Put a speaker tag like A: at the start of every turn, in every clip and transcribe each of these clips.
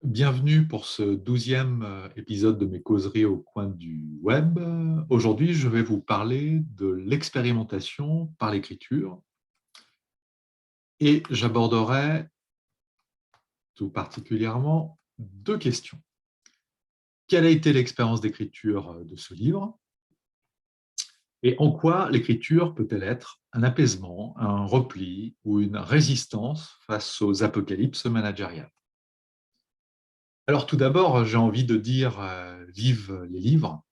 A: Bienvenue pour ce 12e épisode de mes causeries au coin du web. Aujourd'hui, je vais vous parler de l'expérimentation par l'écriture et j'aborderai tout particulièrement deux questions. Quelle a été l'expérience d'écriture de ce livre? Et en quoi l'écriture peut-elle être un apaisement, un repli ou une résistance face aux apocalypses managériales? Alors tout d'abord, j'ai envie de dire vive les livres,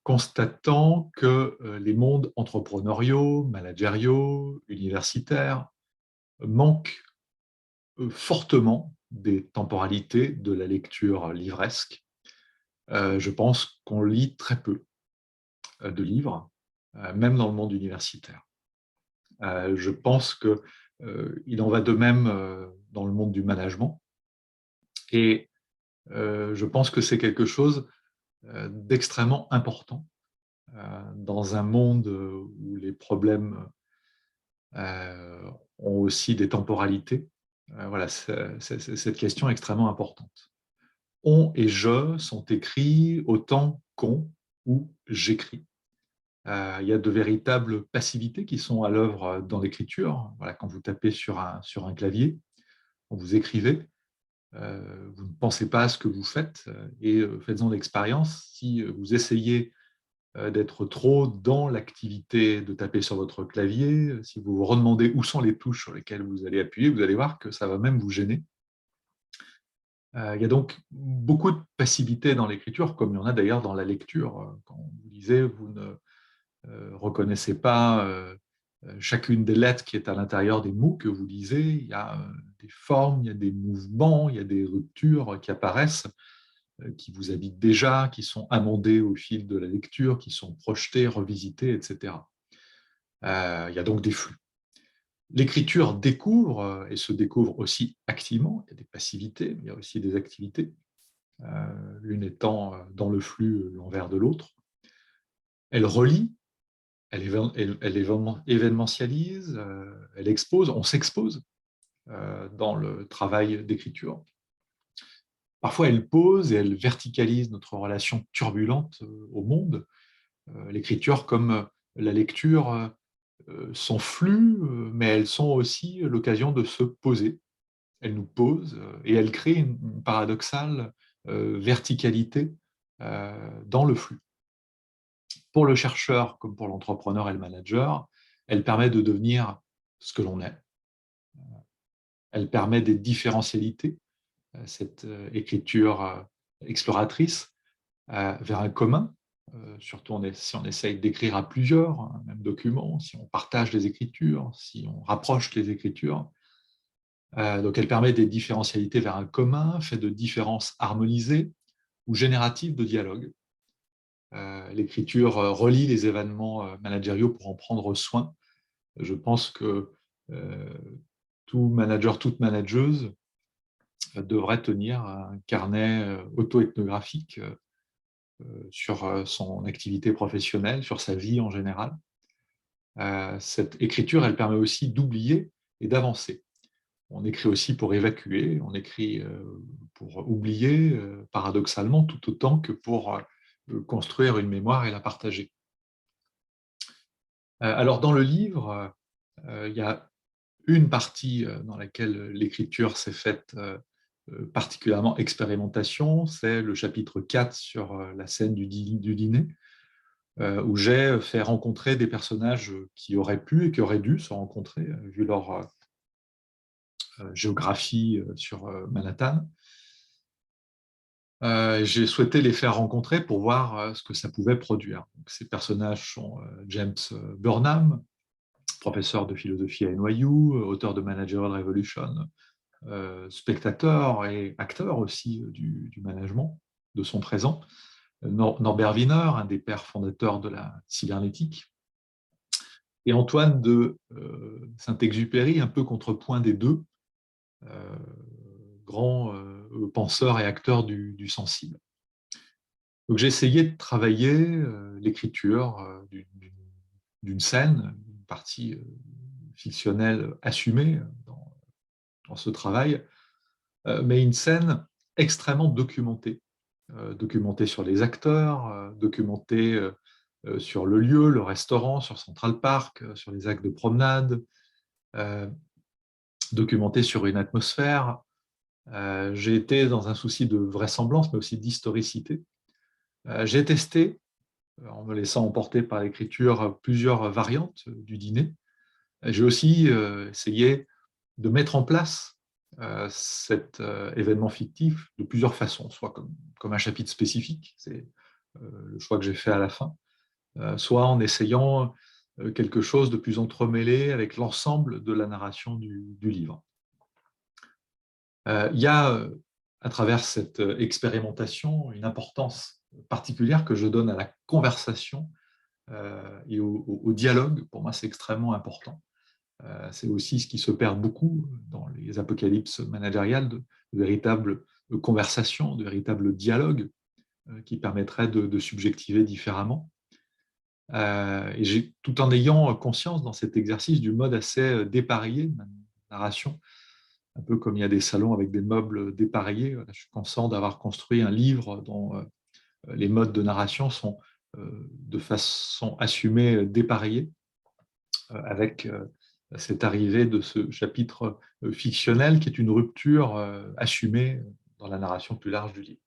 A: constatant que les mondes entrepreneuriaux, managériaux, universitaires manquent fortement des temporalités de la lecture livresque. Je pense qu'on lit très peu de livres, même dans le monde universitaire. Je pense qu'il en va de même dans le monde du management. Et je pense que c'est quelque chose d'extrêmement important dans un monde où les problèmes ont aussi des temporalités. Voilà, cette question est extrêmement importante. On et je sont écrits autant qu'on ou j'écris. Il y a de véritables passivités qui sont à l'œuvre dans l'écriture. Voilà, quand vous tapez sur un clavier, quand vous écrivez, vous ne pensez pas à ce que vous faites et faites-en l'expérience. Si vous essayez d'être trop dans l'activité de taper sur votre clavier. Si vous vous redemandez où sont les touches sur lesquelles vous allez appuyer, vous allez voir que ça va même vous gêner. Il y a donc beaucoup de passivité dans l'écriture, comme il y en a d'ailleurs dans la lecture. Quand vous lisez, vous ne reconnaissez pas chacune des lettres qui est à l'intérieur des mots que vous lisez. Il y a des formes, il y a des mouvements, il y a des ruptures qui apparaissent, qui vous habitent déjà, qui sont amendées au fil de la lecture, qui sont projetées, revisitées, etc. Il y a donc des flux. L'écriture découvre, et se découvre aussi activement, il y a des passivités, mais il y a aussi des activités, l'une étant dans le flux l'envers de l'autre. Elle relie, elle événementialise, elle expose, on s'expose dans le travail d'écriture. Parfois, elle pose et elle verticalise notre relation turbulente au monde. L'écriture comme la lecture sont flux, mais elles sont aussi l'occasion de se poser. Elles nous posent et elles créent une paradoxale verticalité dans le flux. Pour le chercheur comme pour l'entrepreneur et le manager, elle permet de devenir ce que l'on est. Elle permet des différentialités, cette écriture exploratrice vers un commun. Surtout si on essaye d'écrire à plusieurs un même document, si on partage les écritures, si on rapproche les écritures. Donc elle permet des différentialités vers un commun, fait de différences harmonisées ou génératives de dialogue. L'écriture relie les événements managériaux pour en prendre soin. Je pense que euh, tout manager, toute manageuse devrait tenir un carnet auto-ethnographique sur son activité professionnelle, sur sa vie en général. Cette écriture, elle permet aussi d'oublier et d'avancer. On écrit aussi pour évacuer, on écrit pour oublier, paradoxalement, tout autant que pour construire une mémoire et la partager. Alors, dans le livre, il y a une partie dans laquelle l'écriture s'est faite particulièrement expérimentation, c'est le chapitre 4 sur la scène du dîner, où j'ai fait rencontrer des personnages qui auraient pu et qui auraient dû se rencontrer, vu leur géographie sur Manhattan. J'ai souhaité les faire rencontrer pour voir ce que ça pouvait produire. Donc, ces personnages sont James Burnham, professeur de philosophie à NYU, auteur de Managerial Revolution, spectateur et acteur aussi du management, de son présent. Norbert Wiener, un des pères fondateurs de la cybernétique, et Antoine de Saint-Exupéry, un peu contrepoint des deux, grand penseur et acteur du sensible. Donc j'ai essayé de travailler l'écriture d'une scène, une partie fictionnelle assumée dans ce travail, mais une scène extrêmement documentée. Documentée sur les acteurs, documentée sur le lieu, le restaurant, sur Central Park, sur les actes de promenade, documentée sur une atmosphère. J'ai été dans un souci de vraisemblance, mais aussi d'historicité. J'ai testé, en me laissant emporter par l'écriture, plusieurs variantes du dîner. J'ai aussi essayé de mettre en place cet événement fictif de plusieurs façons, soit comme un chapitre spécifique, c'est le choix que j'ai fait à la fin, soit en essayant quelque chose de plus entremêlé avec l'ensemble de la narration du livre. Il y a, à travers cette expérimentation, une importance particulière que je donne à la conversation et au dialogue. Pour moi, c'est extrêmement important. C'est aussi ce qui se perd beaucoup dans les apocalypses managériales, de véritables conversations, de véritables dialogues qui permettraient de subjectiver différemment. Et tout en ayant conscience dans cet exercice du mode assez dépareillé de ma narration, un peu comme il y a des salons avec des meubles dépareillés. Je suis conscient d'avoir construit un livre dont les modes de narration sont de façon assumée dépareillés, avec cette arrivée de ce chapitre fictionnel qui est une rupture assumée dans la narration plus large du livre.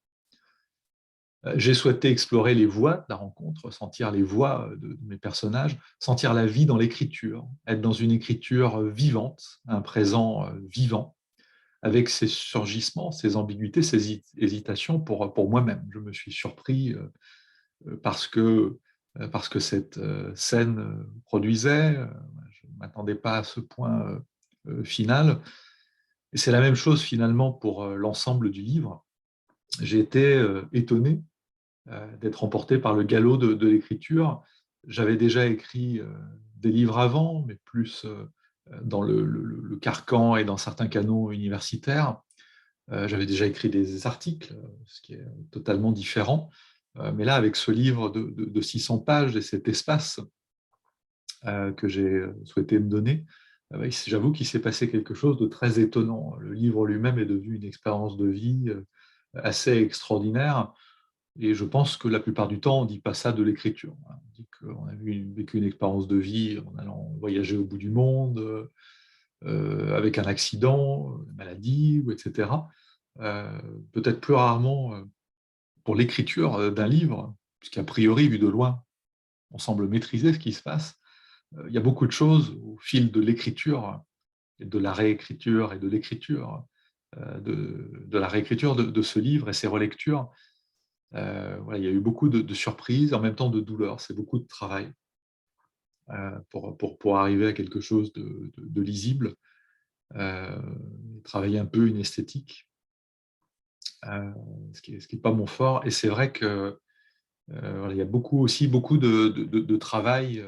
A: J'ai souhaité explorer les voies de la rencontre, sentir les voix de mes personnages, sentir la vie dans l'écriture, être dans une écriture vivante, un présent vivant, avec ses surgissements, ses ambiguïtés, ses hésitations pour moi-même. Je me suis surpris parce que cette scène produisait. Je ne m'attendais pas à ce point final. Et c'est la même chose finalement pour l'ensemble du livre. J'ai été étonné d'être emporté par le galop de l'écriture. J'avais déjà écrit des livres avant, mais plus dans le carcan et dans certains canons universitaires. J'avais déjà écrit des articles, ce qui est totalement différent. Mais là, avec ce livre de 600 pages et cet espace que j'ai souhaité me donner, j'avoue qu'il s'est passé quelque chose de très étonnant. Le livre lui-même est devenu une expérience de vie assez extraordinaire. Et je pense que la plupart du temps, on ne dit pas ça de l'écriture. On dit qu'on a vécu une expérience de vie en allant voyager au bout du monde, avec un accident, une maladie, etc. Peut-être plus rarement pour l'écriture d'un livre, puisqu'a priori, vu de loin, on semble maîtriser ce qui se passe. Il y a beaucoup de choses au fil de l'écriture, et de la réécriture et de l'écriture, de la réécriture de ce livre et ses relectures. Voilà, il y a eu beaucoup de surprises, en même temps de douleurs. C'est beaucoup de travail pour arriver à quelque chose de lisible, travailler un peu une esthétique, ce qui n'est pas mon fort. Et c'est vrai que voilà, il y a beaucoup de travail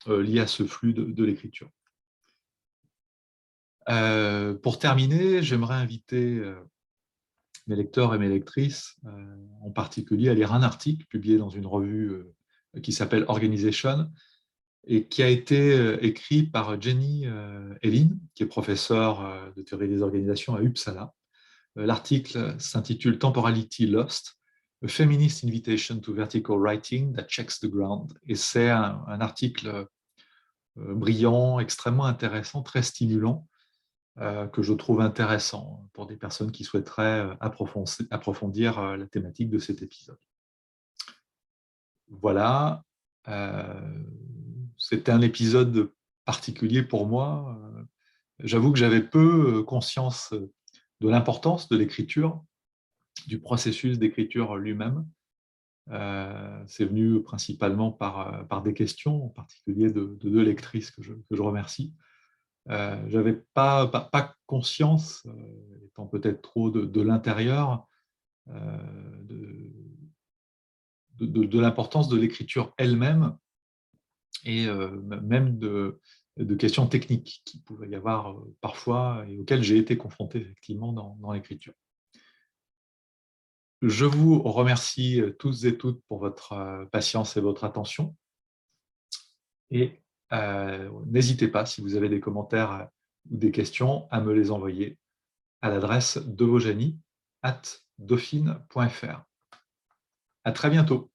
A: lié à ce flux de l'écriture. Pour terminer, j'aimerais inviter mes lecteurs et mes lectrices, en particulier, à lire un article publié dans une revue qui s'appelle Organization et qui a été écrit par Jenny Elin, qui est professeure de théorie des organisations à Uppsala. L'article s'intitule Temporality Lost, A Feminist Invitation to Vertical Writing that Checks the Ground. Et c'est un article brillant, extrêmement intéressant, très stimulant, que je trouve intéressant pour des personnes qui souhaiteraient approfondir la thématique de cet épisode. Voilà, c'était un épisode particulier pour moi. J'avoue que j'avais peu conscience de l'importance de l'écriture, du processus d'écriture lui-même. C'est venu principalement par des questions, en particulier de deux lectrices que je remercie. Je n'avais pas conscience, étant peut-être trop de l'intérieur, de l'importance de l'écriture elle-même et même de questions techniques qu'il pouvait y avoir parfois et auxquelles j'ai été confronté effectivement dans l'écriture. Je vous remercie tous et toutes pour votre patience et votre attention. Et n'hésitez pas, si vous avez des commentaires ou des questions, à me les envoyer. à l'adresse devojani@dauphine.fr. À très bientôt.